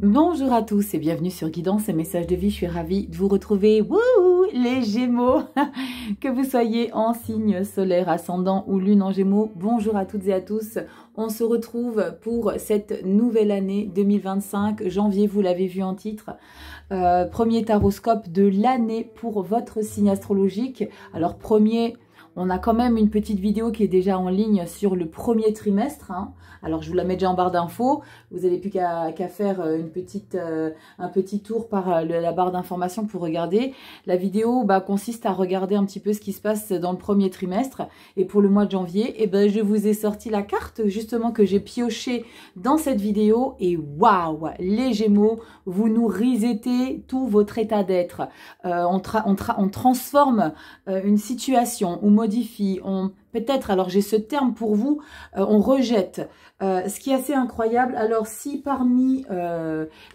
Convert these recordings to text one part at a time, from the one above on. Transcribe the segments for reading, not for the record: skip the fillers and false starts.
Bonjour à tous et bienvenue sur Guidance et Messages de Vie. Je suis ravie de vous retrouver. Wouhou, les Gémeaux, que vous soyez en signe solaire, ascendant ou lune en Gémeaux. Bonjour à toutes et à tous. On se retrouve pour cette nouvelle année 2025. Janvier, vous l'avez vu en titre. Premier taroscope de l'année pour votre signe astrologique. Alors premier... On a quand même une petite vidéo qui est déjà en ligne sur le premier trimestre. Alors, je vous la mets déjà en barre d'infos. Vous n'avez plus qu'à faire un petit tour par la barre d'informations pour regarder. La vidéo consiste à regarder un petit peu ce qui se passe dans le premier trimestre. Et pour le mois de janvier, je vous ai sorti la carte justement que j'ai piochée dans cette vidéo. Et waouh, les Gémeaux, vous nous resetez tout votre état d'être. On transforme une situation ou modifie, peut-être, alors j'ai ce terme pour vous, on rejette. Ce qui est assez incroyable, alors si parmi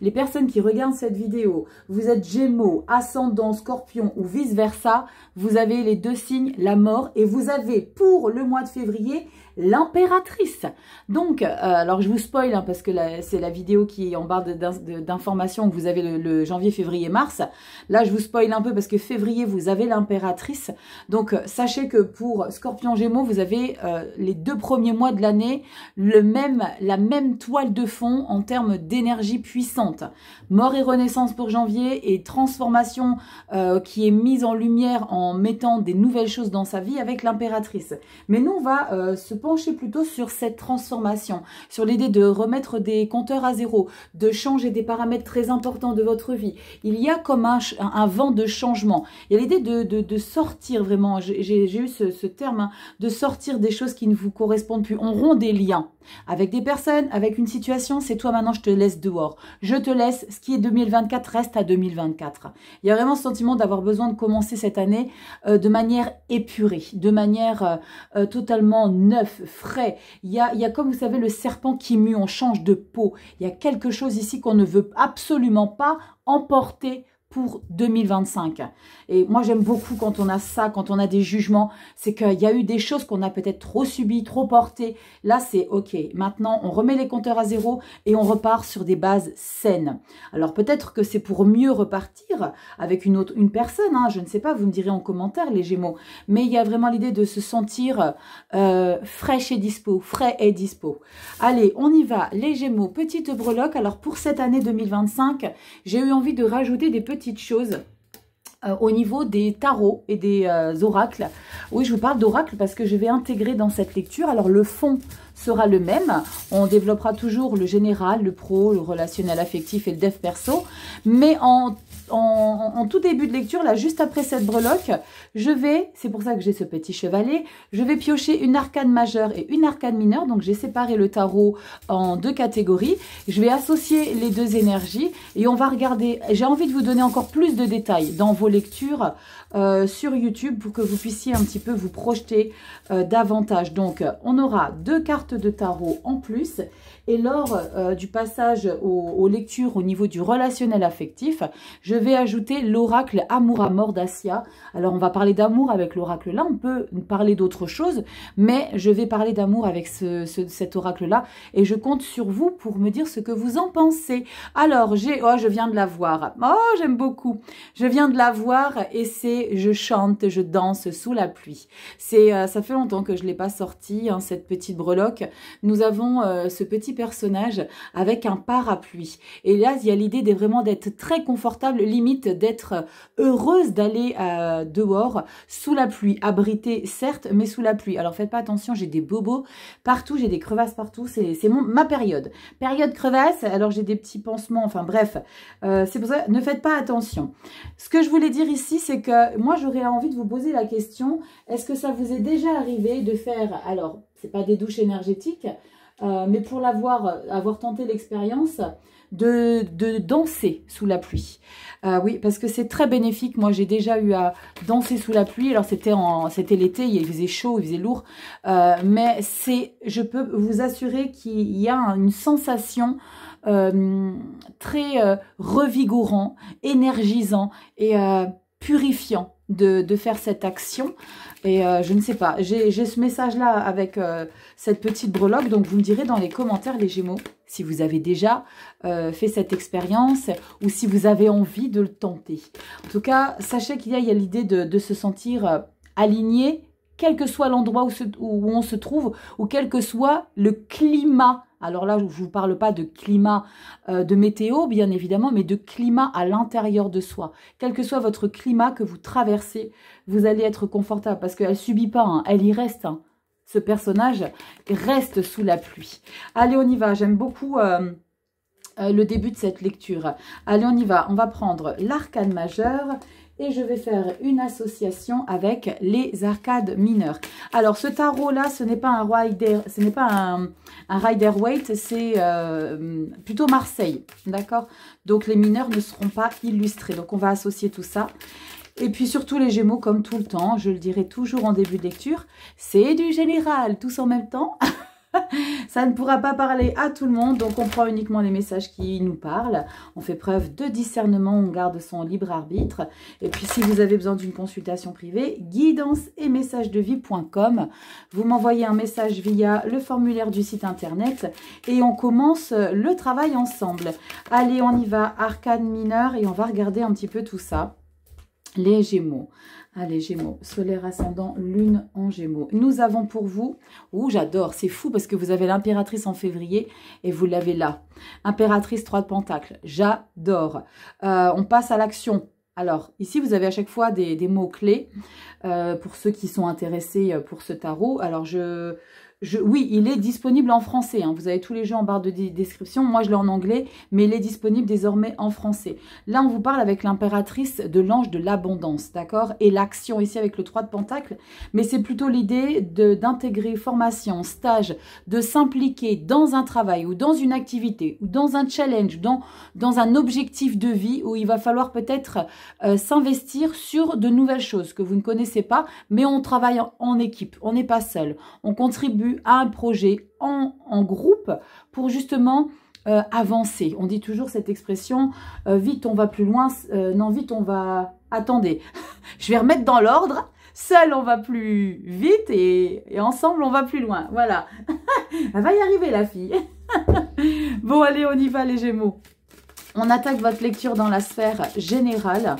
les personnes qui regardent cette vidéo, vous êtes Gémeaux, Ascendant, Scorpion ou vice-versa, vous avez les deux signes, la mort, et vous avez pour le mois de février, l'impératrice. Donc, alors je vous spoil parce que c'est la vidéo qui est en barre d'informations où vous avez le janvier, février, mars. Là, je vous spoil un peu parce que février, vous avez l'impératrice. Donc, sachez que pour Scorpion, Gémeaux, vous avez les 2 premiers mois de l'année la même toile de fond en termes d'énergie puissante. Mort et renaissance pour janvier et transformation qui est mise en lumière en mettant des nouvelles choses dans sa vie avec l'impératrice. Mais nous, on va se pencher plutôt sur cette transformation, sur l'idée de remettre des compteurs à zéro, de changer des paramètres très importants de votre vie. Il y a comme un vent de changement. Il y a l'idée de sortir vraiment, j'ai eu ce terme, de sortir des choses qui ne vous correspondent plus. On rompt des liens avec des personnes, avec une situation, c'est toi maintenant, je te laisse dehors. Je te laisse, ce qui est 2024 reste à 2024. Il y a vraiment ce sentiment d'avoir besoin de commencer cette année de manière épurée, de manière totalement neuf, frais. Il y a comme vous savez le serpent qui mue, on change de peau. Il y a quelque chose ici qu'on ne veut absolument pas emporter pour 2025. Et moi, j'aime beaucoup quand on a ça, quand on a des jugements, c'est qu'il y a eu des choses qu'on a peut-être trop subies, trop portées. Là, c'est OK. Maintenant, on remet les compteurs à zéro et on repart sur des bases saines. Alors, peut-être que c'est pour mieux repartir avec une personne, je ne sais pas, vous me direz en commentaire, les Gémeaux. Mais il y a vraiment l'idée de se sentir fraîche et dispo, frais et dispo. Allez, on y va. Les Gémeaux, petite breloque. Alors, pour cette année 2025, j'ai eu envie de rajouter des petites choses au niveau des tarots et des oracles. Oui, je vous parle d'oracles parce que je vais intégrer dans cette lecture. Alors, le fond sera le même. On développera toujours le général, le pro, le relationnel affectif et le dev perso. Mais en tout début de lecture, là, juste après cette breloque, c'est pour ça que j'ai ce petit chevalet, je vais piocher une arcane majeure et une arcane mineure. Donc, j'ai séparé le tarot en 2 catégories. Je vais associer les 2 énergies et on va regarder. J'ai envie de vous donner encore plus de détails dans vos lectures sur YouTube pour que vous puissiez un petit peu vous projeter davantage. Donc, on aura 2 cartes de tarot en plus. Et lors du passage aux lectures au niveau du relationnel affectif, je vais ajouter l'oracle Amour à mort d'Assia. Alors, on va parler d'amour avec l'oracle-là. On peut parler d'autre chose, mais je vais parler d'amour avec cet oracle-là. Et je compte sur vous pour me dire ce que vous en pensez. Alors, je viens de la voir. Oh, j'aime beaucoup. Je viens de la voir et c'est « Je chante, je danse sous la pluie ». Ça fait longtemps que je ne l'ai pas sorti, cette petite breloque. Nous avons ce petit personnage avec un parapluie. Et là, il y a l'idée vraiment d'être très confortable, limite d'être heureuse d'aller dehors sous la pluie, abritée certes, mais sous la pluie. Alors faites pas attention, j'ai des bobos partout, j'ai des crevasses partout, c'est ma période. Période crevasse, alors j'ai des petits pansements, enfin bref, c'est pour ça, ne faites pas attention. Ce que je voulais dire ici, c'est que moi j'aurais envie de vous poser la question, est-ce que ça vous est déjà arrivé de faire, alors c'est pas des douches énergétiques, mais pour avoir tenté l'expérience de danser sous la pluie. Oui, parce que c'est très bénéfique. Moi, j'ai déjà eu à danser sous la pluie. Alors, c'était l'été, il faisait chaud, il faisait lourd. Mais je peux vous assurer qu'il y a une sensation très revigorant, énergisant et purifiant de faire cette action. Et je ne sais pas, j'ai ce message-là avec cette petite breloque. Donc, vous me direz dans les commentaires, les Gémeaux, si vous avez déjà fait cette expérience ou si vous avez envie de le tenter. En tout cas, sachez qu'il y a l'idée de se sentir aligné, quel que soit l'endroit où on se trouve, ou quel que soit le climat. Alors là, je ne vous parle pas de climat de météo, bien évidemment, mais de climat à l'intérieur de soi. Quel que soit votre climat que vous traversez, vous allez être confortable parce qu'elle ne subit pas, hein, elle y reste. Hein. Ce personnage reste sous la pluie. Allez, on y va. J'aime beaucoup le début de cette lecture. Allez, on y va. On va prendre l'arcane majeur. Et je vais faire une association avec les arcades mineures. Alors, ce tarot-là, ce n'est pas un Rider-Waite, c'est plutôt Marseille, d'accord? Donc, les mineurs ne seront pas illustrés. Donc, on va associer tout ça. Et puis, surtout les Gémeaux, comme tout le temps, je le dirai toujours en début de lecture, c'est du général, tous en même temps. Ça ne pourra pas parler à tout le monde, donc on prend uniquement les messages qui nous parlent. On fait preuve de discernement, on garde son libre arbitre. Et puis si vous avez besoin d'une consultation privée, guidance et messagesdevie.com. Vous m'envoyez un message via le formulaire du site internet et on commence le travail ensemble. Allez, on y va, arcane mineure, et on va regarder un petit peu tout ça. Les Gémeaux. Allez, Gémeaux, solaire ascendant, lune en Gémeaux. Nous avons pour vous, j'adore, c'est fou parce que vous avez l'impératrice en février et vous l'avez là. Impératrice 3 de Pentacle, j'adore. On passe à l'action. Alors, ici, vous avez à chaque fois des mots-clés pour ceux qui sont intéressés pour ce tarot. Alors, oui, il est disponible en français. Hein. Vous avez tous les jeux en barre de description. Moi, je l'ai en anglais, mais il est disponible désormais en français. Là, on vous parle avec l'impératrice de l'ange de l'abondance, d'accord? Et l'action ici avec le 3 de Pentacle. Mais c'est plutôt l'idée d'intégrer formation, stage, de s'impliquer dans un travail ou dans une activité ou dans un challenge, dans un objectif de vie où il va falloir peut-être s'investir sur de nouvelles choses que vous ne connaissez pas, mais on travaille en équipe. On n'est pas seul. On contribue à un projet en groupe pour justement avancer. On dit toujours cette expression, vite on va plus loin, non vite on va... Attendez, je vais remettre dans l'ordre, seul on va plus vite et ensemble on va plus loin. Voilà, elle va y arriver la fille. Bon allez, on y va les Gémeaux. On attaque votre lecture dans la sphère générale.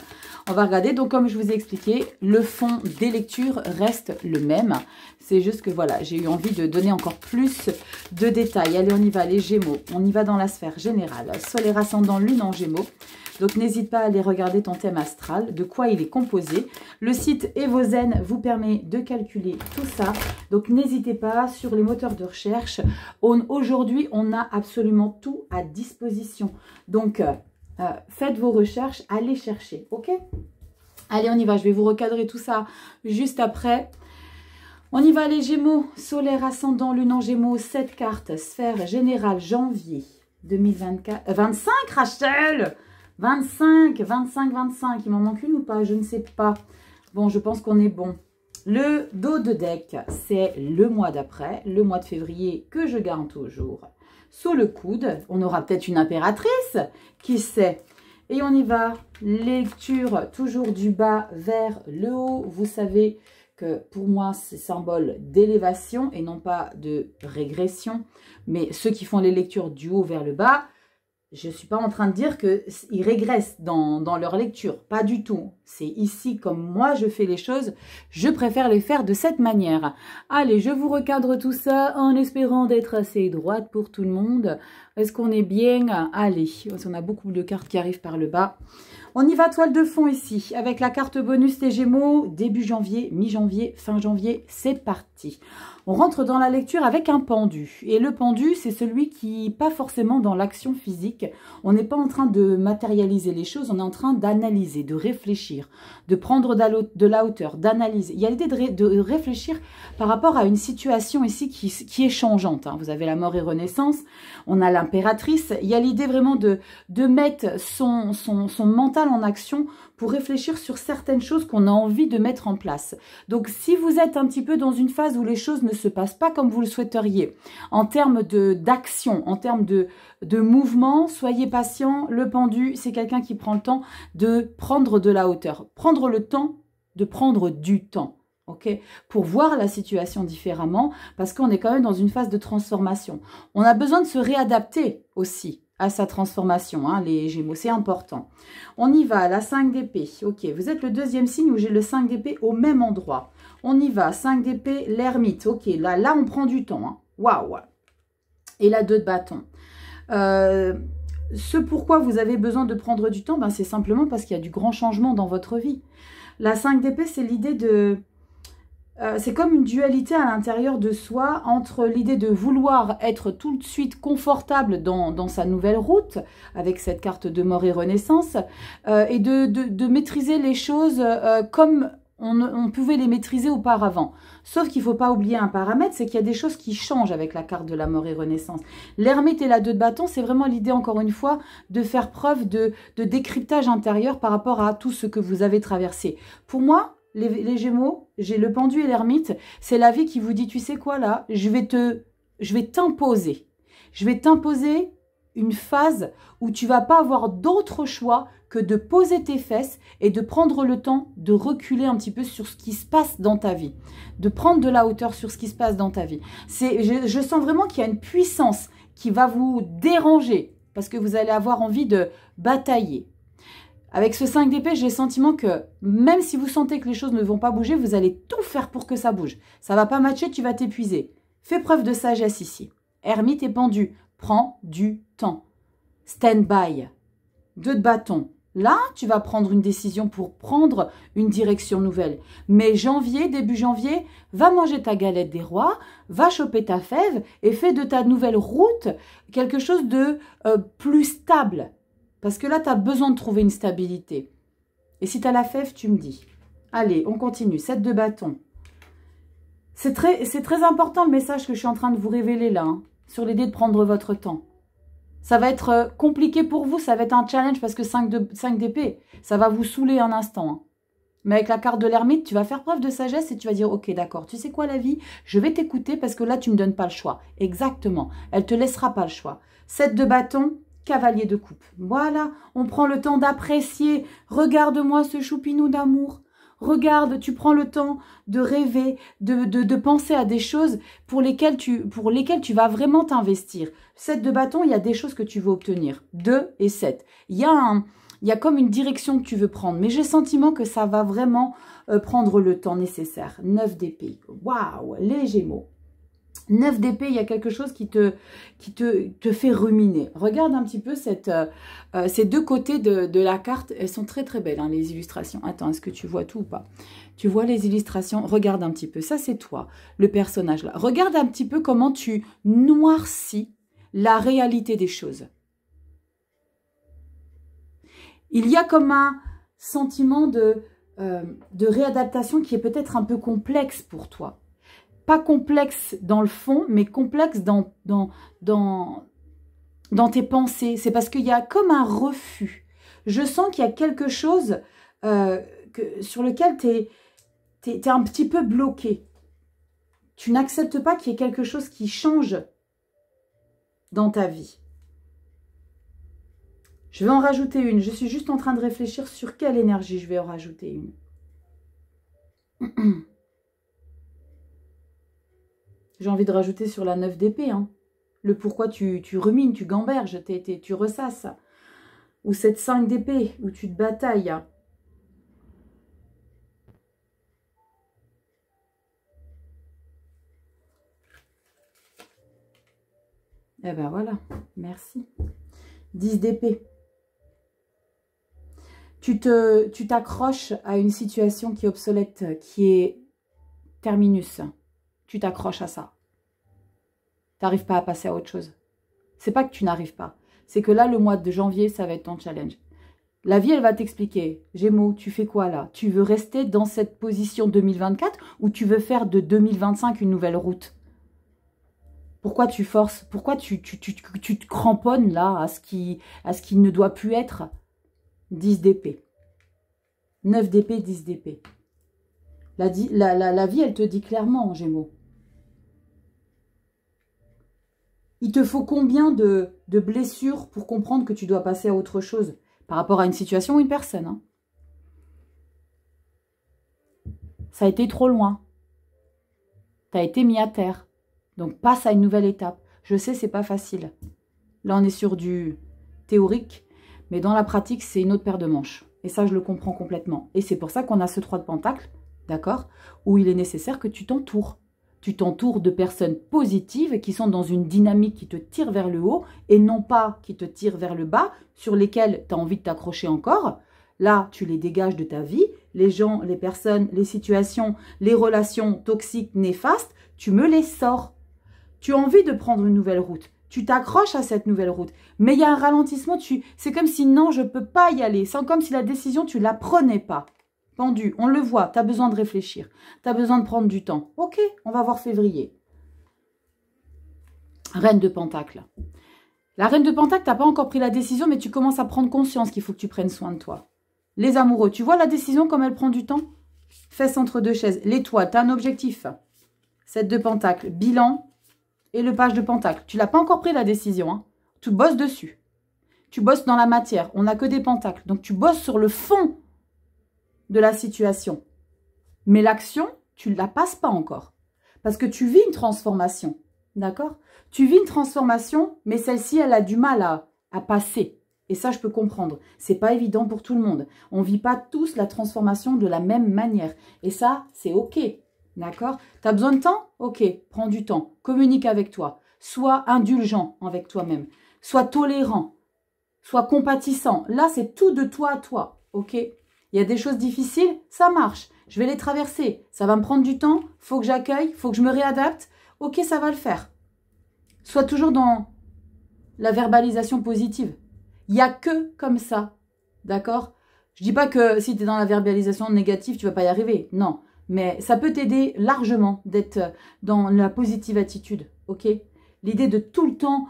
On va regarder, donc comme je vous ai expliqué, le fond des lectures reste le même. C'est juste que voilà, j'ai eu envie de donner encore plus de détails. Allez, on y va les Gémeaux. On y va dans la sphère générale. Solaire ascendant, lune en Gémeaux. Donc n'hésite pas à aller regarder ton thème astral, de quoi il est composé. Le site Evozen vous permet de calculer tout ça. Donc n'hésitez pas sur les moteurs de recherche. Aujourd'hui, on a absolument tout à disposition. Donc... faites vos recherches, allez chercher, ok? Allez, on y va, je vais vous recadrer tout ça juste après. On y va les Gémeaux, solaire ascendant, lune en Gémeaux, 7 cartes, sphère générale, janvier 2024. 25 Rachel 25, il m'en manque une ou pas? Je ne sais pas. Bon, je pense qu'on est bon. Le dos de deck, c'est le mois d'après, le mois de février que je garde toujours. Sous le coude, on aura peut-être une impératrice, qui sait. Et on y va, lecture toujours du bas vers le haut. Vous savez que pour moi, c'est symbole d'élévation et non pas de régression. Mais ceux qui font les lectures du haut vers le bas, je ne suis pas en train de dire qu'ils régressent dans leur lecture. Pas du tout. C'est ici, comme moi je fais les choses, je préfère les faire de cette manière. Allez, je vous recadre tout ça en espérant d'être assez droite pour tout le monde. Est-ce qu'on est bien? Allez, on a beaucoup de cartes qui arrivent par le bas. On y va, toile de fond ici, avec la carte bonus des Gémeaux, début janvier, mi-janvier, fin janvier, c'est parti. On rentre dans la lecture avec un pendu. Et le pendu, c'est celui qui, pas forcément dans l'action physique, on n'est pas en train de matérialiser les choses, on est en train d'analyser, de réfléchir, de prendre de la hauteur, d'analyser. Il y a l'idée de réfléchir par rapport à une situation ici qui est changeante. Hein. Vous avez la mort et renaissance, on a l'impératrice. Il y a l'idée vraiment de mettre son mental en action pour réfléchir sur certaines choses qu'on a envie de mettre en place. Donc, si vous êtes un petit peu dans une phase où les choses ne se passe pas comme vous le souhaiteriez. En termes d'action, en termes de mouvement, soyez patient. Le pendu, c'est quelqu'un qui prend le temps de prendre de la hauteur. Prendre le temps de prendre du temps. Okay, pour voir la situation différemment, parce qu'on est quand même dans une phase de transformation. On a besoin de se réadapter aussi à sa transformation, hein, les Gémeaux, c'est important. On y va, la 5 d'épée. Ok, vous êtes le deuxième signe où j'ai le 5 d'épée au même endroit. On y va, 5 d'épée, l'ermite. Ok, là on prend du temps. Hein. Waouh. Et la 2 de bâton. Ce pourquoi vous avez besoin de prendre du temps, ben, c'est simplement parce qu'il y a du grand changement dans votre vie. La 5 d'épée, c'est l'idée de... c'est comme une dualité à l'intérieur de soi entre l'idée de vouloir être tout de suite confortable dans sa nouvelle route, avec cette carte de mort et renaissance, et de maîtriser les choses comme on pouvait les maîtriser auparavant. Sauf qu'il ne faut pas oublier un paramètre, c'est qu'il y a des choses qui changent avec la carte de la mort et renaissance. L'ermite et la 2 de bâton, c'est vraiment l'idée, encore une fois, de faire preuve de décryptage intérieur par rapport à tout ce que vous avez traversé. Pour moi, les Gémeaux, j'ai le pendu et l'ermite, c'est la vie qui vous dit, tu sais quoi là, je vais t'imposer. Je vais t'imposer une phase où tu vas pas avoir d'autre choix que de poser tes fesses et de prendre le temps de reculer un petit peu sur ce qui se passe dans ta vie. De prendre de la hauteur sur ce qui se passe dans ta vie. Je sens vraiment qu'il y a une puissance qui va vous déranger parce que vous allez avoir envie de batailler. Avec ce 5 d'épée, j'ai le sentiment que même si vous sentez que les choses ne vont pas bouger, vous allez tout faire pour que ça bouge. Ça va pas matcher, tu vas t'épuiser. Fais preuve de sagesse ici. Ermite et pendu, prends du temps. Stand by. 2 de bâton. Là, tu vas prendre une décision pour prendre une direction nouvelle. Mais janvier, début janvier, va manger ta galette des rois, va choper ta fève et fais de ta nouvelle route quelque chose de plus stable. Parce que là, tu as besoin de trouver une stabilité. Et si tu as la fève, tu me dis. Allez, on continue. 7 de bâton. C'est très important le message que je suis en train de vous révéler là, hein, sur l'idée de prendre votre temps. Ça va être compliqué pour vous, ça va être un challenge parce que 5 d'épée, ça va vous saouler un instant. Hein. Mais avec la carte de l'ermite, tu vas faire preuve de sagesse et tu vas dire, ok, d'accord, tu sais quoi la vie, je vais t'écouter parce que là, tu ne me donnes pas le choix. Exactement, elle ne te laissera pas le choix. 7 de bâton. Cavalier de coupe. Voilà, on prend le temps d'apprécier. Regarde-moi ce choupinou d'amour. Regarde, tu prends le temps de rêver, de penser à des choses pour lesquelles tu vas vraiment t'investir. 7 de bâton, il y a des choses que tu veux obtenir. 2 et 7. Il y a comme une direction que tu veux prendre. Mais j'ai le sentiment que ça va vraiment prendre le temps nécessaire. 9 d'épée. Waouh, les Gémeaux. 9 d'épée, il y a quelque chose qui te fait ruminer. Regarde un petit peu ces deux côtés de la carte. Elles sont très très belles, hein, les illustrations. Attends, est-ce que tu vois tout ou pas? Tu vois les illustrations? Regarde un petit peu. Ça, c'est toi, le personnage là. Regarde un petit peu comment tu noircis la réalité des choses. Il y a comme un sentiment de réadaptation qui est peut-être un peu complexe pour toi. Pas complexe dans le fond, mais complexe dans tes pensées. C'est parce qu'il y a comme un refus. Je sens qu'il y a quelque chose sur lequel tu es un petit peu bloqué. Tu n'acceptes pas qu'il y ait quelque chose qui change dans ta vie. Je vais en rajouter une. Je suis juste en train de réfléchir sur quelle énergie je vais en rajouter une. J'ai envie de rajouter sur la 9 d'épée. Hein. Le pourquoi tu rumines, tu gamberges, tu ressasses. Ou cette 5 d'épée, où tu te batailles. Eh ben voilà, merci. 10 d'épée. Tu t'accroches à une situation qui est obsolète, qui est terminus. Tu t'accroches à ça. Tu n'arrives pas à passer à autre chose. C'est pas que tu n'arrives pas. C'est que là, le mois de janvier, ça va être ton challenge. La vie, elle va t'expliquer. Gémeaux, tu fais quoi là? Tu veux rester dans cette position 2024 ou tu veux faire de 2025 une nouvelle route? Pourquoi tu forces? Pourquoi tu te cramponnes là à ce qui ne doit plus être? 10 d'épée. 9 d'épée, 10 d'épée. La vie, elle te dit clairement, Gémeaux. Il te faut combien de blessures pour comprendre que tu dois passer à autre chose par rapport à une situation ou une personne, hein. Ça a été trop loin. Tu as été mis à terre. Donc, passe à une nouvelle étape. Je sais, c'est pas facile. Là, on est sur du théorique, mais dans la pratique, c'est une autre paire de manches. Et ça, je le comprends complètement. Et c'est pour ça qu'on a ce 3 de pentacle, d'accord, où il est nécessaire que tu t'entoures. Tu t'entoures de personnes positives qui sont dans une dynamique qui te tire vers le haut et non pas qui te tire vers le bas, sur lesquelles tu as envie de t'accrocher encore. Là, tu les dégages de ta vie. Les gens, les personnes, les situations, les relations toxiques, néfastes, tu me les sors. Tu as envie de prendre une nouvelle route. Tu t'accroches à cette nouvelle route. Mais il y a un ralentissement. C'est comme si non, je ne peux pas y aller. C'est comme si la décision, tu ne la prenais pas. Pendu, on le voit, tu as besoin de réfléchir. Tu as besoin de prendre du temps. Ok, on va voir février. Reine de Pentacle. La Reine de Pentacle, tu n'as pas encore pris la décision, mais tu commences à prendre conscience qu'il faut que tu prennes soin de toi. Les amoureux, tu vois la décision comme elle prend du temps? Fesses entre deux chaises. L'étoile, tu as un objectif. 7 de Pentacle, bilan et le page de Pentacle. Tu n'as pas encore pris la décision, hein. Tu bosses dessus. Tu bosses dans la matière. On n'a que des pentacles. Donc, tu bosses sur le fond de la situation. Mais l'action, tu ne la passes pas encore. Parce que tu vis une transformation. D'accord? Tu vis une transformation, mais celle-ci, elle a du mal à passer. Et ça, je peux comprendre. C'est pas évident pour tout le monde. On ne vit pas tous la transformation de la même manière. Et ça, c'est OK. D'accord? Tu as besoin de temps? OK, prends du temps. Communique avec toi. Sois indulgent avec toi-même. Sois tolérant. Sois compatissant. Là, c'est tout de toi à toi. OK? Il y a des choses difficiles, ça marche. Je vais les traverser. Ça va me prendre du temps. Il faut que j'accueille. Il faut que je me réadapte. OK, ça va le faire. Sois toujours dans la verbalisation positive. Il n'y a que comme ça. D'accord? Je ne dis pas que si tu es dans la verbalisation négative, tu ne vas pas y arriver. Non. Mais ça peut t'aider largement d'être dans la positive attitude. OK? L'idée de tout le temps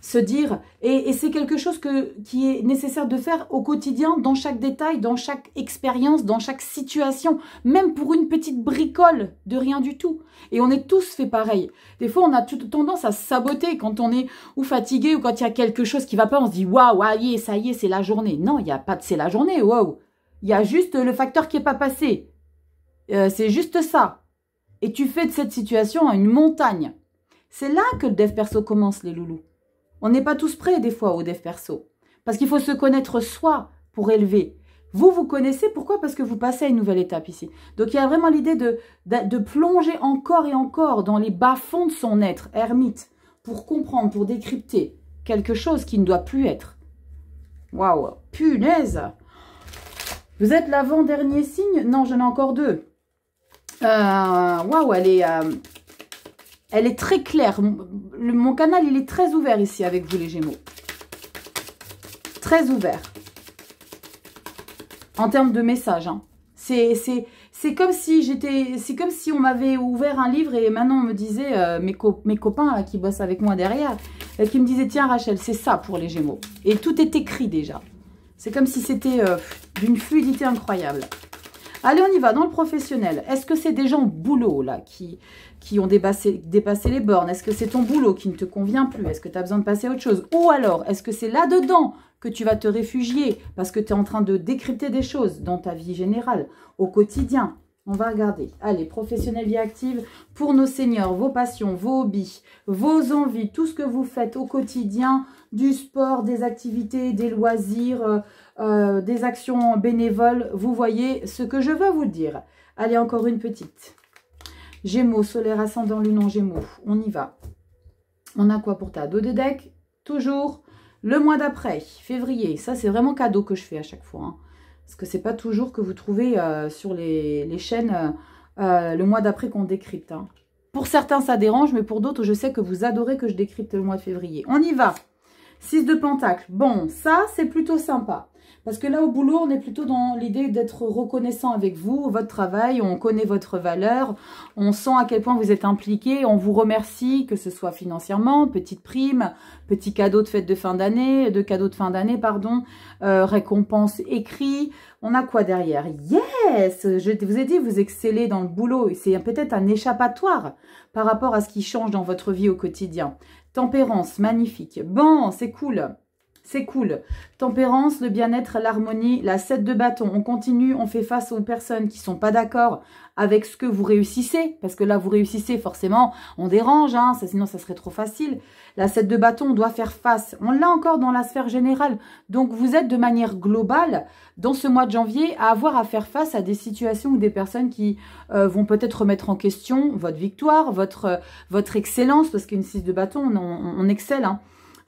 se dire, et c'est quelque chose qui est nécessaire de faire au quotidien, dans chaque détail, dans chaque expérience, dans chaque situation, même pour une petite bricole de rien du tout. Et on est tous fait pareil. Des fois, on a tendance à se saboter quand on est ou fatigué ou quand il y a quelque chose qui va pas, on se dit « Waouh, ça y est, c'est la journée ». Non, il n'y a pas de « c'est la journée », waouh. Il y a juste le facteur qui n'est pas passé. C'est juste ça. Et tu fais de cette situation une montagne. C'est là que le dev perso commence, les loulous. On n'est pas tous prêts des fois au dev perso. Parce qu'il faut se connaître soi pour élever. Vous connaissez. Pourquoi? Parce que vous passez à une nouvelle étape ici. Donc, il y a vraiment l'idée de plonger encore et encore dans les bas-fonds de son être, ermite, pour comprendre, pour décrypter quelque chose qui ne doit plus être. Waouh, punaise! Vous êtes l'avant-dernier signe? Non, j'en ai encore 2. Waouh, elle est très claire. Mon canal, il est très ouvert ici avec vous, les Gémeaux. Très ouvert. En termes de message. Hein. C'est comme si on m'avait ouvert un livre et maintenant on me disait, mes copains là, qui bossent avec moi derrière, qui me disaient, tiens Rachel, c'est ça pour les Gémeaux. Et tout est écrit déjà. C'est comme si c'était d'une fluidité incroyable. Allez, on y va, dans le professionnel. Est-ce que c'est des gens au boulot, là, qui ont dépassé les bornes? Est-ce que c'est ton boulot qui ne te convient plus? Est-ce que tu as besoin de passer à autre chose? Ou alors, est-ce que c'est là-dedans que tu vas te réfugier parce que tu es en train de décrypter des choses dans ta vie générale, au quotidien? On va regarder. Allez, professionnel, vie active, pour nos seniors, vos passions, vos hobbies, vos envies, tout ce que vous faites au quotidien, du sport, des activités, des loisirs, des actions bénévoles. Vous voyez ce que je veux vous dire. Allez, encore une petite. Gémeaux, solaire, ascendant, lune en Gémeaux. On y va. On a quoi pour ta dos de deck? Toujours le mois d'après, février. Ça, c'est vraiment cadeau que je fais à chaque fois. Hein. Parce que c'est pas toujours que vous trouvez sur les chaînes le mois d'après qu'on décrypte. Hein. Pour certains, ça dérange, mais pour d'autres, je sais que vous adorez que je décrypte le mois de février. On y va. 6 de Pentacle. Bon, ça, c'est plutôt sympa. Parce que là, au boulot, on est plutôt dans l'idée d'être reconnaissant avec vous, votre travail, on connaît votre valeur, on sent à quel point vous êtes impliqué, on vous remercie, que ce soit financièrement, petite prime, petit cadeau de fête de fin d'année, pardon, récompense écrit. On a quoi derrière? Yes! Je vous ai dit, vous excellez dans le boulot. C'est peut-être un échappatoire par rapport à ce qui change dans votre vie au quotidien. Tempérance, magnifique. Bon, c'est cool. C'est cool. Tempérance, le bien-être, l'harmonie, la 7 de bâton. On continue, on fait face aux personnes qui ne sont pas d'accord avec ce que vous réussissez. Parce que là, vous réussissez, forcément, on dérange, hein, sinon ça serait trop facile. La 7 de bâton, on doit faire face. On l'a encore dans la sphère générale. Donc, vous êtes de manière globale, dans ce mois de janvier, à avoir à faire face à des situations ou des personnes qui vont peut-être remettre en question votre victoire, votre excellence. Parce qu'une 6 de bâton, on excelle, hein.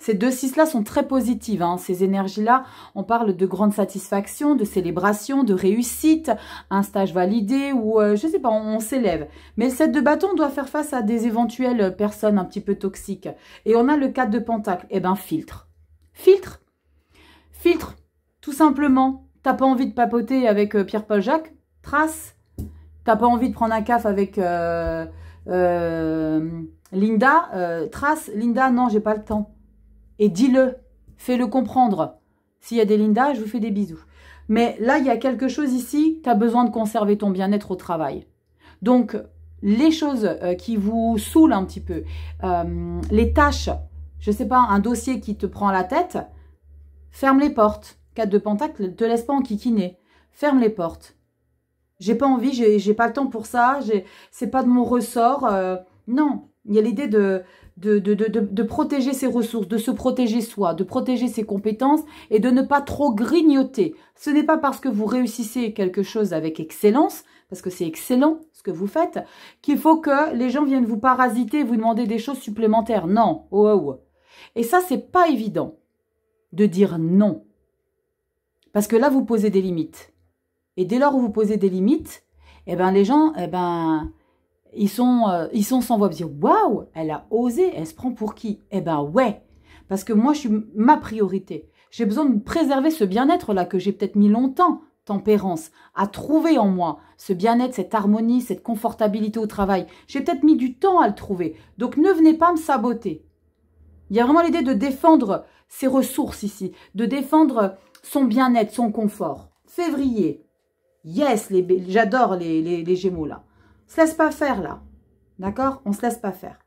Ces 2 6-là sont très positives, hein. Ces énergies-là, on parle de grande satisfaction, de célébration, de réussite, un stage validé ou, je ne sais pas, on s'élève. Mais le 7 de bâton doit faire face à des éventuelles personnes un petit peu toxiques. Et on a le 4 de pentacle. Eh bien, filtre. Filtre. Filtre. Tout simplement. T'as pas envie de papoter avec Pierre-Paul Jacques? Trace. T'as pas envie de prendre un café avec Linda? Trace. Linda, non, j'ai pas le temps. Et dis-le, fais-le comprendre. S'il y a des Linda, je vous fais des bisous. Mais là, il y a quelque chose ici, tu as besoin de conserver ton bien-être au travail. Donc, les choses qui vous saoulent un petit peu, les tâches, je ne sais pas, un dossier qui te prend la tête, ferme les portes. 4 de pentacle, ne te laisse pas enquiquiner. Ferme les portes. J'ai pas envie, j'ai pas le temps pour ça, c'est pas de mon ressort. Non, il y a l'idée de protéger ses ressources, de se protéger soi, de protéger ses compétences et de ne pas trop grignoter. Ce n'est pas parce que vous réussissez quelque chose avec excellence, parce que c'est excellent ce que vous faites, qu'il faut que les gens viennent vous parasiter et vous demander des choses supplémentaires. Non. Oh, oh. Et ça, c'est pas évident de dire non. Parce que là, vous posez des limites. Et dès lors où vous posez des limites, eh ben, les gens, eh ben, ils sont sans voix, dire waouh, elle a osé, elle se prend pour qui? Eh ben ouais, parce que moi je suis ma priorité. J'ai besoin de préserver ce bien-être là que j'ai peut-être mis longtemps, tempérance, à trouver en moi ce bien-être, cette harmonie, cette confortabilité au travail. J'ai peut-être mis du temps à le trouver. Donc ne venez pas me saboter. Il y a vraiment l'idée de défendre ses ressources ici, de défendre son bien-être, son confort. Février, yes, j'adore les Gémeaux là. On ne se laisse pas faire là. D'accord? On ne se laisse pas faire.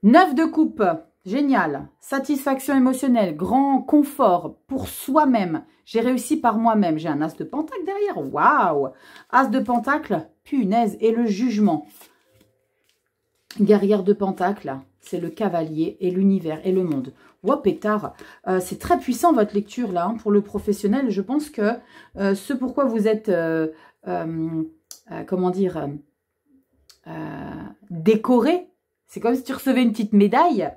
9 de coupe. Génial. Satisfaction émotionnelle. Grand confort pour soi-même. J'ai réussi par moi-même. J'ai un as de pentacle derrière. Waouh! As de pentacle. Punaise. Et le jugement. Guerrière de pentacle. C'est le cavalier et l'univers et le monde. Wow, pétard. C'est très puissant votre lecture là. Hein, pour le professionnel, je pense que ce pourquoi vous êtes... comment dire, décoré, c'est comme si tu recevais une petite médaille,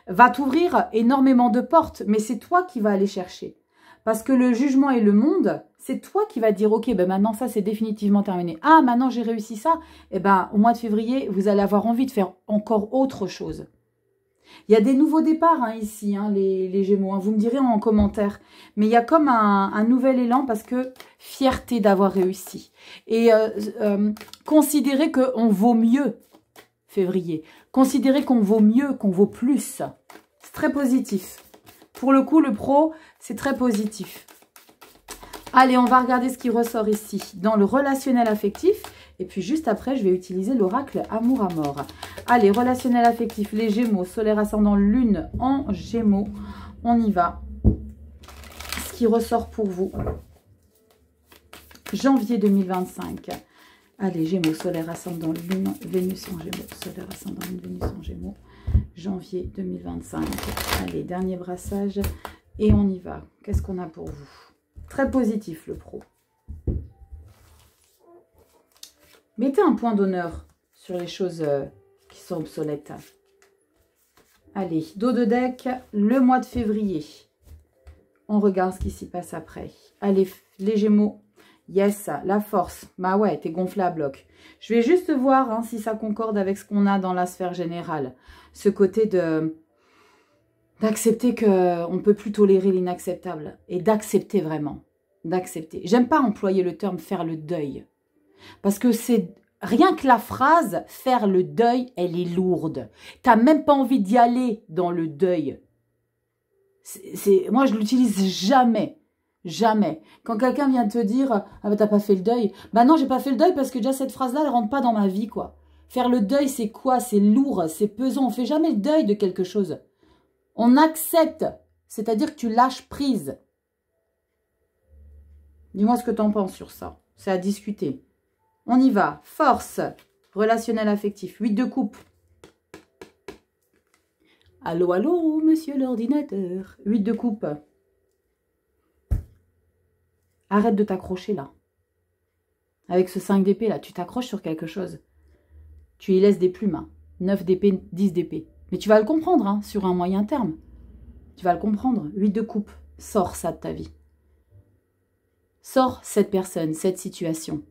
va t'ouvrir énormément de portes, mais c'est toi qui vas aller chercher. Parce que le jugement et le monde, c'est toi qui vas dire, ok, ben maintenant ça c'est définitivement terminé. Ah, maintenant j'ai réussi ça, et ben au mois de février, vous allez avoir envie de faire encore autre chose. Il y a des nouveaux départs hein, ici, hein, les Gémeaux. Hein, vous me direz en commentaire. Mais il y a comme un nouvel élan parce que fierté d'avoir réussi. Et considérez qu'on vaut mieux, février. Considérez qu'on vaut mieux, qu'on vaut plus. C'est très positif. Pour le coup, le pro, c'est très positif. Allez, on va regarder ce qui ressort ici dans le relationnel affectif. Et puis juste après, je vais utiliser l'oracle Amour à mort. Allez, relationnel affectif, les Gémeaux, solaire ascendant lune en Gémeaux. On y va. Ce qui ressort pour vous. Janvier 2025. Allez, Gémeaux, solaire ascendant lune, Vénus en Gémeaux. Solaire ascendant lune, Vénus en Gémeaux. Janvier 2025. Allez, dernier brassage. Et on y va. Qu'est-ce qu'on a pour vous? Très positif, le pro. Mettez un point d'honneur sur les choses qui sont obsolètes. Allez, dos de deck, le mois de février. On regarde ce qui s'y passe après. Allez, les Gémeaux. Yes, la force. Bah ouais, t'es gonflé à bloc. Je vais juste voir hein, si ça concorde avec ce qu'on a dans la sphère générale. Ce côté d'accepter qu'on ne peut plus tolérer l'inacceptable. Et d'accepter vraiment. D'accepter. J'aime pas employer le terme faire le deuil. Parce que c'est rien que la phrase « faire le deuil », elle est lourde. Tu n'as même pas envie d'y aller dans le deuil. Moi, je l'utilise jamais. Jamais. Quand quelqu'un vient te dire « Ah, bah, t'as pas fait le deuil », bah non, j'ai pas fait le deuil parce que déjà cette phrase-là, elle rentre pas dans ma vie, quoi. Faire le deuil, c'est quoi? C'est lourd, c'est pesant. On ne fait jamais le deuil de quelque chose. On accepte, c'est-à-dire que tu lâches prise. Dis-moi ce que tu en penses sur ça. C'est à discuter. On y va. Force, relationnel affectif. 8 de coupe. Allô, allô, monsieur l'ordinateur. 8 de coupe. Arrête de t'accrocher là. Avec ce 5 d'épée là, tu t'accroches sur quelque chose. Tu y laisses des plumes. Hein. 9 d'épée, 10 d'épée. Mais tu vas le comprendre hein, sur un moyen terme. Tu vas le comprendre. 8 de coupe. Sors ça de ta vie. Sors cette personne, cette situation.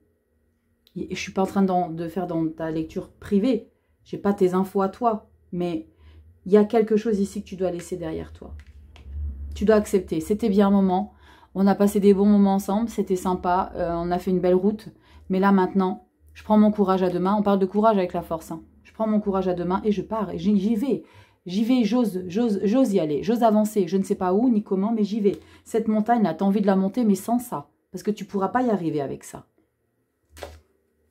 Je ne suis pas en train de faire dans ta lecture privée. Je n'ai pas tes infos à toi. Mais il y a quelque chose ici que tu dois laisser derrière toi. Tu dois accepter. C'était bien un moment. On a passé des bons moments ensemble. C'était sympa. On a fait une belle route. Mais là, maintenant, je prends mon courage à deux mains. On parle de courage avec la force. Hein. Je prends mon courage à deux mains et je pars. Et j'y vais. J'y vais, j'ose y aller. J'ose avancer. Je ne sais pas où ni comment, mais j'y vais. Cette montagne-là, tu as envie de la monter, mais sans ça. Parce que tu ne pourras pas y arriver avec ça.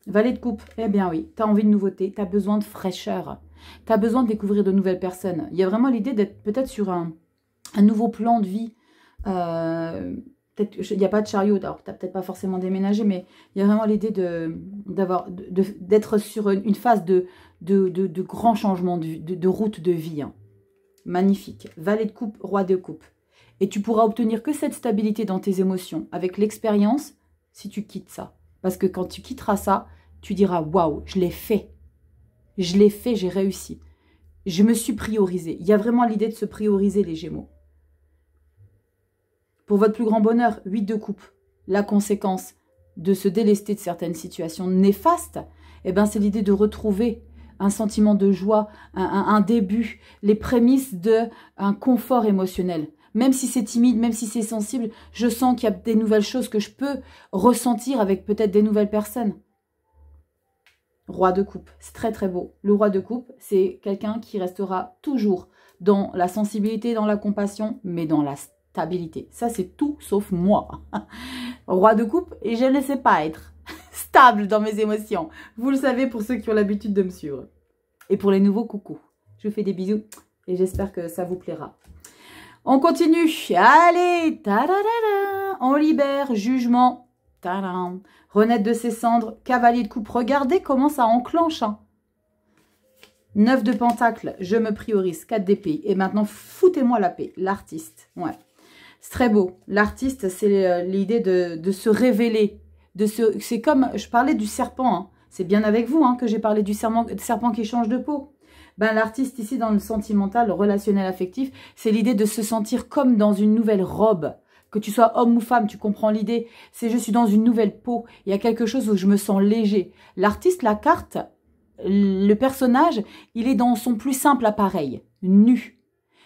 Valet de coupe. Eh bien oui, tu as envie de nouveauté. Tu as besoin de fraîcheur. Tu as besoin de découvrir de nouvelles personnes. Il y a vraiment l'idée d'être peut-être sur un nouveau plan de vie. Il n'y a pas de chariot, alors tu n'as peut-être pas forcément déménagé, mais il y a vraiment l'idée d'être sur une phase de grand changement de route de vie. Hein. Magnifique. Valet de coupe, roi de coupe. Et tu pourras obtenir que cette stabilité dans tes émotions, avec l'expérience, si tu quittes ça. Parce que quand tu quitteras ça, tu diras « Waouh, je l'ai fait. Je l'ai fait, j'ai réussi. Je me suis priorisé. » Il y a vraiment l'idée de se prioriser, les Gémeaux. Pour votre plus grand bonheur, 8 de coupe, la conséquence de se délester de certaines situations néfastes, eh ben, c'est l'idée de retrouver un sentiment de joie, un début, les prémices d'un confort émotionnel. Même si c'est timide, même si c'est sensible, je sens qu'il y a des nouvelles choses que je peux ressentir avec peut-être des nouvelles personnes. Roi de coupe, c'est très très beau. Le roi de coupe, c'est quelqu'un qui restera toujours dans la sensibilité, dans la compassion, mais dans la stabilité. Ça, c'est tout sauf moi. Roi de coupe, et je ne sais pas être stable dans mes émotions. Vous le savez pour ceux qui ont l'habitude de me suivre. Et pour les nouveaux, coucou. Je vous fais des bisous et j'espère que ça vous plaira. On continue. Allez, tadadada. On libère, jugement. Tadam. Renaître de ses cendres, cavalier de coupe. Regardez comment ça enclenche. Hein. 9 de pentacle, je me priorise. 4 d'épée. Et maintenant, foutez-moi la paix. L'artiste. Ouais. C'est très beau. L'artiste, c'est l'idée de se révéler. C'est comme, je parlais du serpent. Hein. C'est bien avec vous hein, que j'ai parlé du serpent qui change de peau. Ben, l'artiste ici, dans le sentimental, le relationnel affectif, c'est l'idée de se sentir comme dans une nouvelle robe. Que tu sois homme ou femme, tu comprends l'idée. C'est je suis dans une nouvelle peau. Il y a quelque chose où je me sens léger. L'artiste, la carte, le personnage, il est dans son plus simple appareil, nu.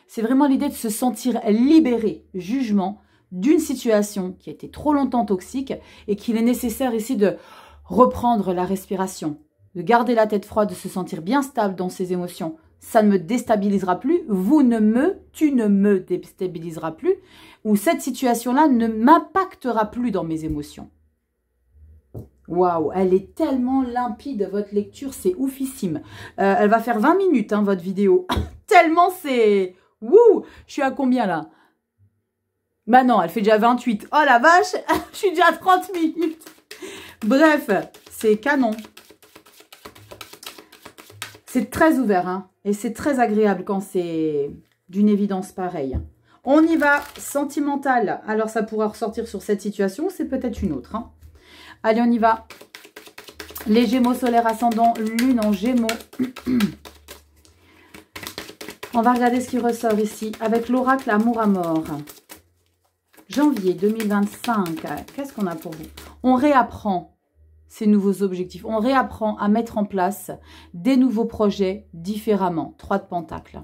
C'est vraiment l'idée de se sentir libéré, jugement, d'une situation qui a été trop longtemps toxique et qu'il est nécessaire ici de reprendre la respiration, de garder la tête froide, de se sentir bien stable dans ses émotions. Ça ne me déstabilisera plus, tu ne me déstabiliseras plus, ou cette situation-là ne m'impactera plus dans mes émotions. Waouh, elle est tellement limpide, votre lecture, c'est oufissime. Elle va faire 20 minutes, hein, votre vidéo. Tellement c'est... Wouh, je suis à combien là? Bah non, elle fait déjà 28. Oh la vache, je suis déjà à 30 minutes. Bref, c'est canon. C'est très ouvert, hein, et c'est très agréable quand c'est d'une évidence pareille. On y va, sentimental. Alors, ça pourra ressortir sur cette situation, c'est peut-être une autre. Hein. Allez, on y va. Les Gémeaux solaires ascendant, lune en Gémeaux. On va regarder ce qui ressort ici avec l'oracle Amour à mort. Janvier 2025, qu'est-ce qu'on a pour vous? On réapprend ces nouveaux objectifs. On réapprend à mettre en place des nouveaux projets différemment. 3 de pentacles.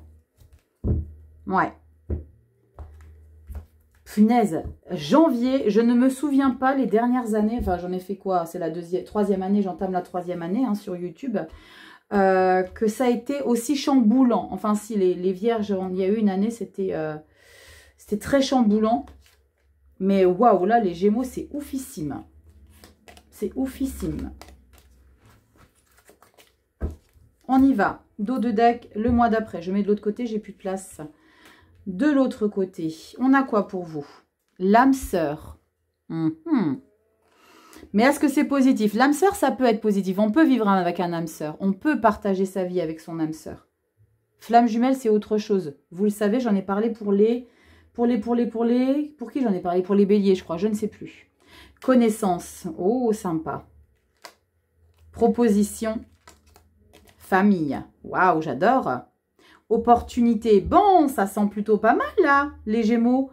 Ouais. Punaise, janvier, je ne me souviens pas les dernières années, enfin j'en ai fait quoi? C'est la troisième année, j'entame la 3e année hein, sur YouTube, que ça a été aussi chamboulant. Enfin si, les vierges, il y a eu une année, c'était très chamboulant. Mais waouh, là les Gémeaux, c'est oufissime. C'est oufissime. On y va. Dos de deck, le mois d'après. Je mets de l'autre côté, j'ai plus de place. De l'autre côté, on a quoi pour vous? L'âme sœur. Mais est-ce que c'est positif? L'âme sœur, ça peut être positif. On peut vivre avec un âme sœur. On peut partager sa vie avec son âme sœur. Flamme jumelle, c'est autre chose. Vous le savez, j'en ai parlé pour les... Pour qui j'en ai parlé? Pour les béliers, je crois. Je ne sais plus. Connaissance. Oh, sympa. Proposition. Famille. Waouh, j'adore. Opportunité. Bon, ça sent plutôt pas mal, là, les Gémeaux.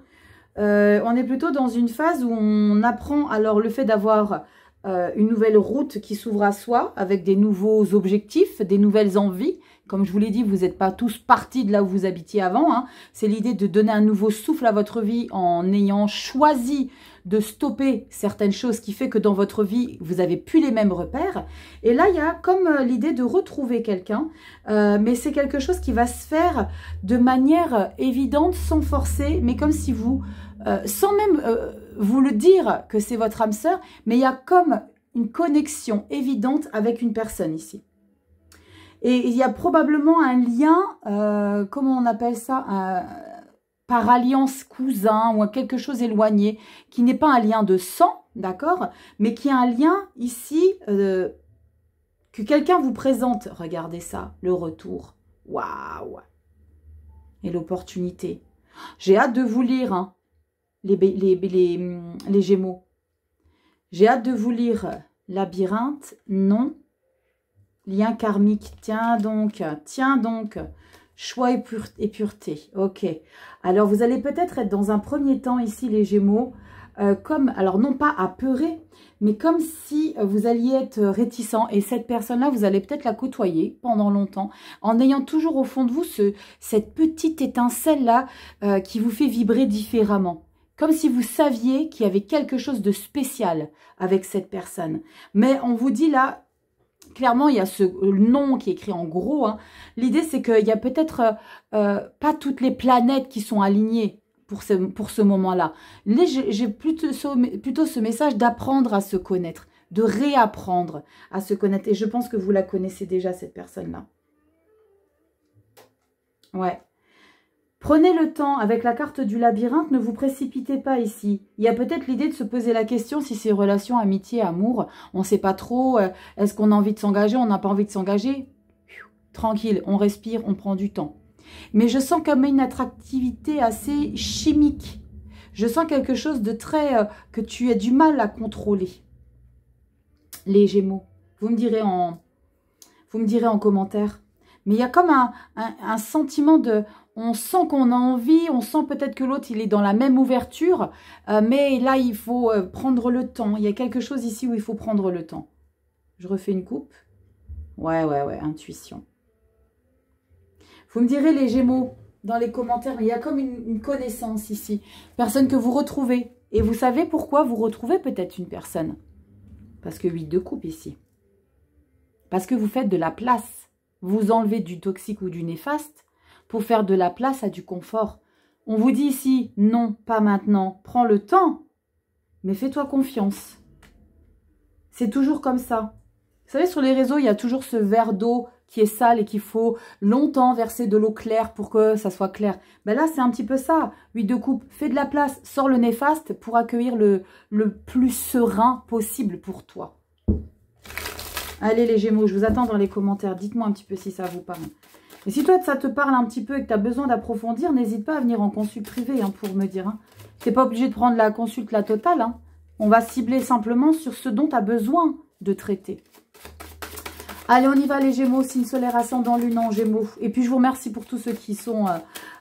On est plutôt dans une phase où on apprend. Alors, le fait d'avoir une nouvelle route qui s'ouvre à soi, avec des nouveaux objectifs, des nouvelles envies. Comme je vous l'ai dit, vous n'êtes pas tous partis de là où vous habitiez avant. Hein. C'est l'idée de donner un nouveau souffle à votre vie en ayant choisi de stopper certaines choses qui fait que dans votre vie, vous n'avez plus les mêmes repères. Et là, il y a comme l'idée de retrouver quelqu'un. Mais c'est quelque chose qui va se faire de manière évidente, sans forcer, mais comme si vous, sans même vous le dire que c'est votre âme sœur, mais il y a comme une connexion évidente avec une personne ici. Et il y a probablement un lien, comment on appelle ça, par alliance cousin ou quelque chose éloigné, qui n'est pas un lien de sang, d'accord, mais qui est un lien ici que quelqu'un vous présente. Regardez ça, le retour. Waouh! Et l'opportunité. J'ai hâte de vous lire, hein, les Gémeaux. J'ai hâte de vous lire Labyrinthe, non. Lien karmique, tiens donc, choix et pureté, ok. Alors vous allez peut-être être dans un premier temps ici les Gémeaux, comme, alors non pas apeuré, mais comme si vous alliez être réticent et cette personne-là, vous allez peut-être la côtoyer pendant longtemps, en ayant toujours au fond de vous cette petite étincelle-là qui vous fait vibrer différemment. Comme si vous saviez qu'il y avait quelque chose de spécial avec cette personne. Mais on vous dit là, clairement, il y a ce nom qui est écrit en gros. Hein. L'idée, c'est qu'il y a peut-être pas toutes les planètes qui sont alignées pour ce moment-là. J'ai plutôt ce message d'apprendre à se connaître, de réapprendre à se connaître. Et je pense que vous la connaissez déjà, cette personne-là. Ouais. Prenez le temps, avec la carte du labyrinthe, ne vous précipitez pas ici. Il y a peut-être l'idée de se poser la question si c'est relation, amitié, amour. On ne sait pas trop, est-ce qu'on a envie de s'engager, on n'a pas envie de s'engager. Tranquille, on respire, on prend du temps. Mais je sens comme une attractivité assez chimique. Je sens quelque chose de très... que tu as du mal à contrôler. Les Gémeaux, vous me direz en commentaire. Mais il y a comme un sentiment de... On sent qu'on a envie, on sent peut-être que l'autre, il est dans la même ouverture. Mais là, il faut prendre le temps. Il y a quelque chose ici où il faut prendre le temps. Je refais une coupe. Ouais, intuition. Vous me direz, les Gémeaux, dans les commentaires, il y a comme une connaissance ici. Personne que vous retrouvez. Et vous savez pourquoi vous retrouvez peut-être une personne? Parce que 8 de coupe ici. Parce que vous faites de la place. Vous enlevez du toxique ou du néfaste pour faire de la place à du confort. On vous dit ici, non, pas maintenant, prends le temps, mais fais-toi confiance. C'est toujours comme ça. Vous savez, sur les réseaux, il y a toujours ce verre d'eau qui est sale et qu'il faut longtemps verser de l'eau claire pour que ça soit clair. Ben là, c'est un petit peu ça. 8 de coupe, fais de la place, sors le néfaste pour accueillir le plus serein possible pour toi. Allez les Gémeaux, je vous attends dans les commentaires. Dites-moi un petit peu si ça vous parle. Et si toi, ça te parle un petit peu et que tu as besoin d'approfondir, n'hésite pas à venir en consulte privée pour me dire. Hein. Tu n'es pas obligé de prendre la consulte la totale. Hein. On va cibler simplement sur ce dont tu as besoin de traiter. Allez, on y va les Gémeaux, signe solaire, ascendant, lune en Gémeaux. Et puis, je vous remercie pour tous ceux qui sont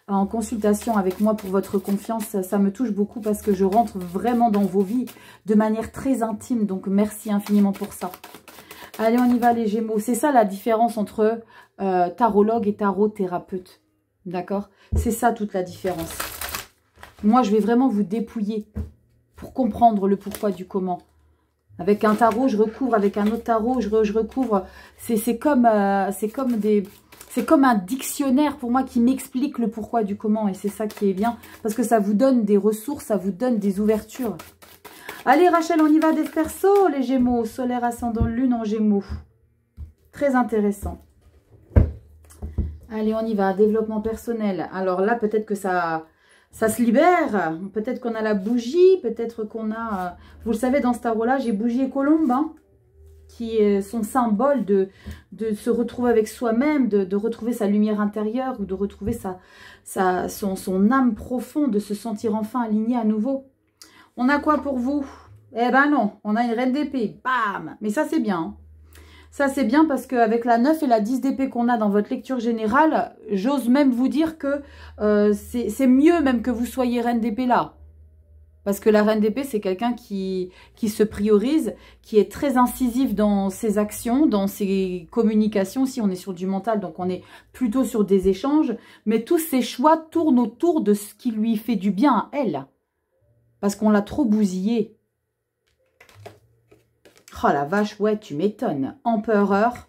en consultation avec moi pour votre confiance. Ça me touche beaucoup parce que je rentre vraiment dans vos vies de manière très intime. Donc, merci infiniment pour ça. Allez, on y va les Gémeaux. C'est ça la différence entre tarologue et tarot-thérapeute. D'accord? C'est ça toute la différence. Moi, je vais vraiment vous dépouiller pour comprendre le pourquoi du comment. Avec un tarot, je recouvre. Avec un autre tarot, je recouvre. C'est comme un dictionnaire pour moi qui m'explique le pourquoi du comment. Et c'est ça qui est bien. Parce que ça vous donne des ressources, ça vous donne des ouvertures. Allez Rachel, on y va des Persos, les Gémeaux. Solaire, ascendant, lune en Gémeaux. Très intéressant. Allez, on y va. Développement personnel. Alors là, peut-être que ça se libère. Peut-être qu'on a la bougie. Peut-être qu'on a... vous le savez, dans ce tarot-là, j'ai bougie et colombe, hein, qui est son symbole de se retrouver avec soi-même, de retrouver sa lumière intérieure ou de retrouver son âme profonde, de se sentir enfin aligné à nouveau. On a quoi pour vous? Eh ben non, on a une reine d'épée. Bam! Mais ça, c'est bien, hein. Ça, c'est bien parce qu'avec la 9 et la 10 d'épée qu'on a dans votre lecture générale, j'ose même vous dire que c'est mieux même que vous soyez reine d'épée là. Parce que la reine d'épée, c'est quelqu'un qui se priorise, qui est très incisif dans ses actions, dans ses communications. Si on est sur du mental, donc on est plutôt sur des échanges. Mais tous ses choix tournent autour de ce qui lui fait du bien à elle. Parce qu'on l'a trop bousillé. Oh la vache, ouais, tu m'étonnes. Empereur.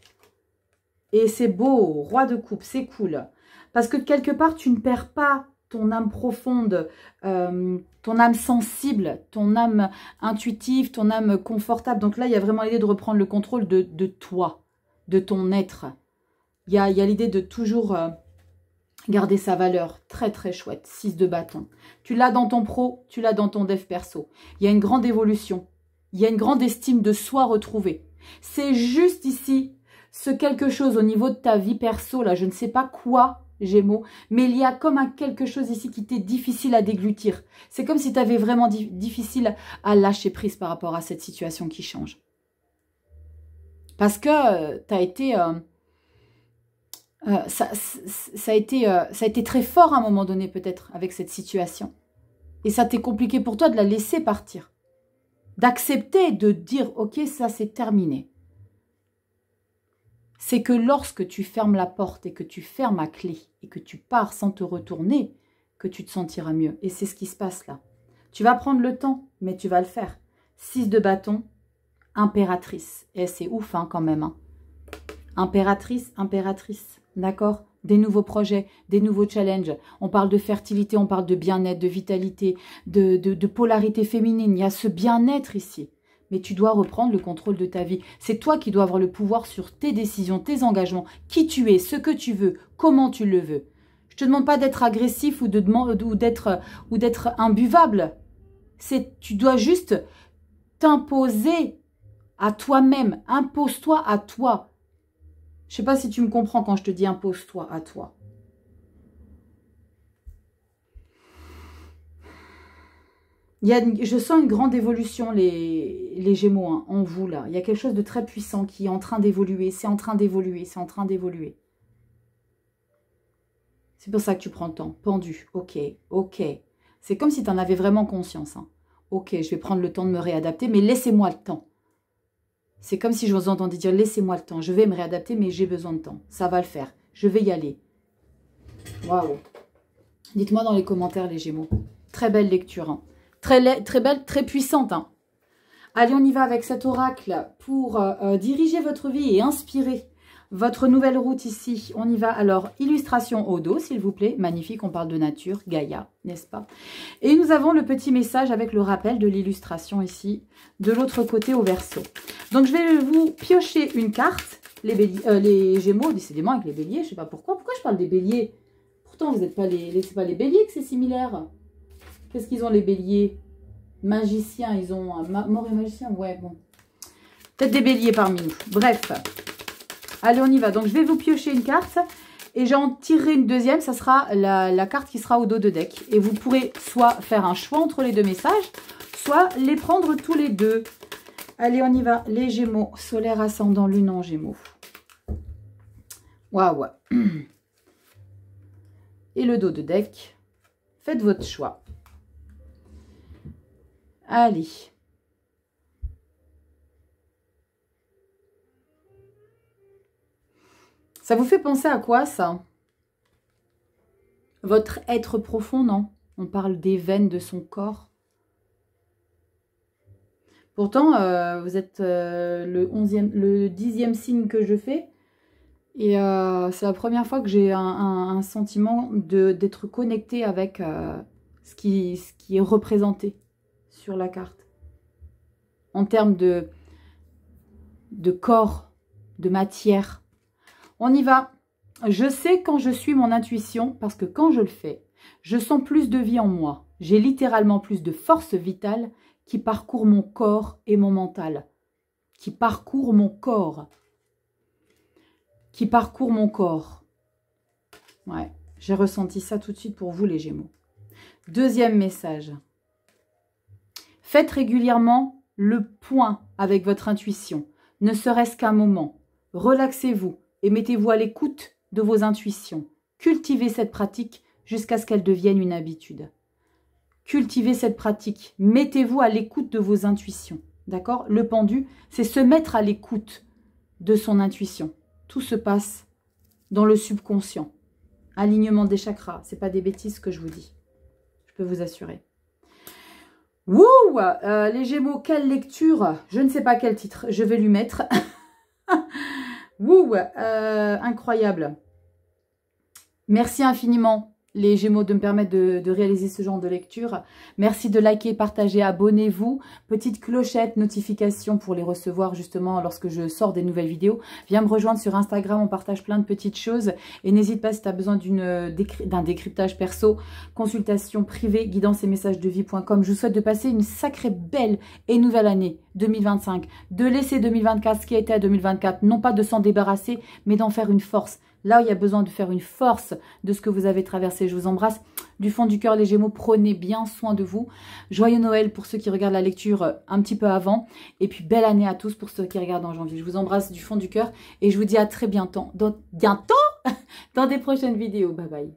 Et c'est beau, roi de coupe, c'est cool. Parce que quelque part, tu ne perds pas ton âme profonde, ton âme sensible, ton âme intuitive, ton âme confortable. Donc là, il y a vraiment l'idée de reprendre le contrôle de toi, de ton être. Il y a l'idée de toujours garder sa valeur. Très, très chouette. 6 de bâton. Tu l'as dans ton pro, tu l'as dans ton dev perso. Il y a une grande évolution. Il y a une grande estime de soi retrouvée. C'est juste ici, ce quelque chose au niveau de ta vie perso, là, je ne sais pas quoi, Gémeaux, mais il y a comme un quelque chose ici qui t'est difficile à déglutir. C'est comme si tu avais vraiment difficile à lâcher prise par rapport à cette situation qui change. Parce que tu as été... ça a été très fort à un moment donné, peut-être, avec cette situation. Et ça t'est compliqué pour toi de la laisser partir. D'accepter de dire, ok, ça c'est terminé. C'est que lorsque tu fermes la porte et que tu fermes à clé et que tu pars sans te retourner, que tu te sentiras mieux. Et c'est ce qui se passe là. Tu vas prendre le temps, mais tu vas le faire. 6 de bâton, impératrice. Et c'est ouf hein, quand même. Hein. Impératrice, d'accord? Des nouveaux projets, des nouveaux challenges. On parle de fertilité, on parle de bien-être, de vitalité, de polarité féminine. Il y a ce bien-être ici. Mais tu dois reprendre le contrôle de ta vie. C'est toi qui dois avoir le pouvoir sur tes décisions, tes engagements, qui tu es, ce que tu veux, comment tu le veux. Je ne te demande pas d'être agressif ou d'être imbuvable. Tu dois juste t'imposer à toi-même. Impose-toi à toi. Je ne sais pas si tu me comprends quand je te dis impose-toi à toi. Je sens une grande évolution, les Gémeaux, hein, en vous, là. Il y a quelque chose de très puissant qui est en train d'évoluer. C'est en train d'évoluer, c'est en train d'évoluer. C'est pour ça que tu prends le temps. Pendu, ok, ok. C'est comme si tu en avais vraiment conscience. Hein. Ok, je vais prendre le temps de me réadapter, mais laissez-moi le temps. C'est comme si je vous entendais dire, laissez-moi le temps. Je vais me réadapter, mais j'ai besoin de temps. Ça va le faire. Je vais y aller. Waouh. Dites-moi dans les commentaires, les Gémeaux. Très belle lecture, hein. Très belle, très puissante. Hein. Allez, on y va avec cet oracle pour diriger votre vie et inspirer votre nouvelle route ici. On y va. Alors, illustration au dos, s'il vous plaît. Magnifique, on parle de nature, Gaïa, n'est-ce pas? Et nous avons le petit message avec le rappel de l'illustration ici, de l'autre côté au verso. Donc, je vais vous piocher une carte. Les Gémeaux, décidément, avec les béliers, je ne sais pas pourquoi. Pourquoi je parle des béliers? Pourtant, vous n'êtes pas c'est pas les béliers que c'est similaire. Qu'est-ce qu'ils ont les béliers? Magiciens, ils ont un mort et magicien. Ouais, bon. Peut-être des béliers parmi nous. Bref. Allez, on y va. Donc, je vais vous piocher une carte et j'en tirerai une deuxième. Ça sera la carte qui sera au dos de deck. Et vous pourrez soit faire un choix entre les deux messages, soit les prendre tous les deux. Allez, on y va. Les Gémeaux, solaire, ascendant, lune en Gémeaux. Waouh. Et le dos de deck. Faites votre choix. Allez. Ça vous fait penser à quoi, ça? Votre être profond, non? On parle des veines de son corps. Pourtant, vous êtes le 10e signe que je fais. Et c'est la première fois que j'ai un sentiment d'être connecté avec ce qui est représenté sur la carte. En termes de corps, de matière. On y va. Je sais quand je suis mon intuition parce que quand je le fais, je sens plus de vie en moi. J'ai littéralement plus de force vitale qui parcourt mon corps et mon mental. Qui parcourt mon corps. Qui parcourt mon corps. Ouais, j'ai ressenti ça tout de suite pour vous les Gémeaux. Deuxième message. Faites régulièrement le point avec votre intuition, ne serait-ce qu'un moment. Relaxez-vous et mettez-vous à l'écoute de vos intuitions. Cultivez cette pratique jusqu'à ce qu'elle devienne une habitude. Cultivez cette pratique. Mettez-vous à l'écoute de vos intuitions. D'accord? Le pendu, c'est se mettre à l'écoute de son intuition. Tout se passe dans le subconscient. Alignement des chakras. Ce n'est pas des bêtises que je vous dis. Je peux vous assurer. Wouh, les Gémeaux, quelle lecture? Je ne sais pas quel titre. Je vais lui mettre. Wouh, incroyable. Merci infiniment les Gémeaux de me permettre de réaliser ce genre de lecture. Merci de liker, partager, abonnez-vous. Petite clochette, notification pour les recevoir justement lorsque je sors des nouvelles vidéos. Viens me rejoindre sur Instagram, on partage plein de petites choses. Et n'hésite pas si tu as besoin d'un décryptage perso, consultation privée, guidance et messages de vie.com. Je vous souhaite de passer une sacrée belle et nouvelle année 2025. De laisser 2024 ce qui a été à 2024. Non pas de s'en débarrasser, mais d'en faire une force. Là où il y a besoin de faire une force de ce que vous avez traversé. Je vous embrasse du fond du cœur les Gémeaux. Prenez bien soin de vous. Joyeux Noël pour ceux qui regardent la lecture un petit peu avant. Et puis belle année à tous pour ceux qui regardent en janvier. Je vous embrasse du fond du cœur et je vous dis à très bientôt. Dans des prochaines vidéos. Bye bye.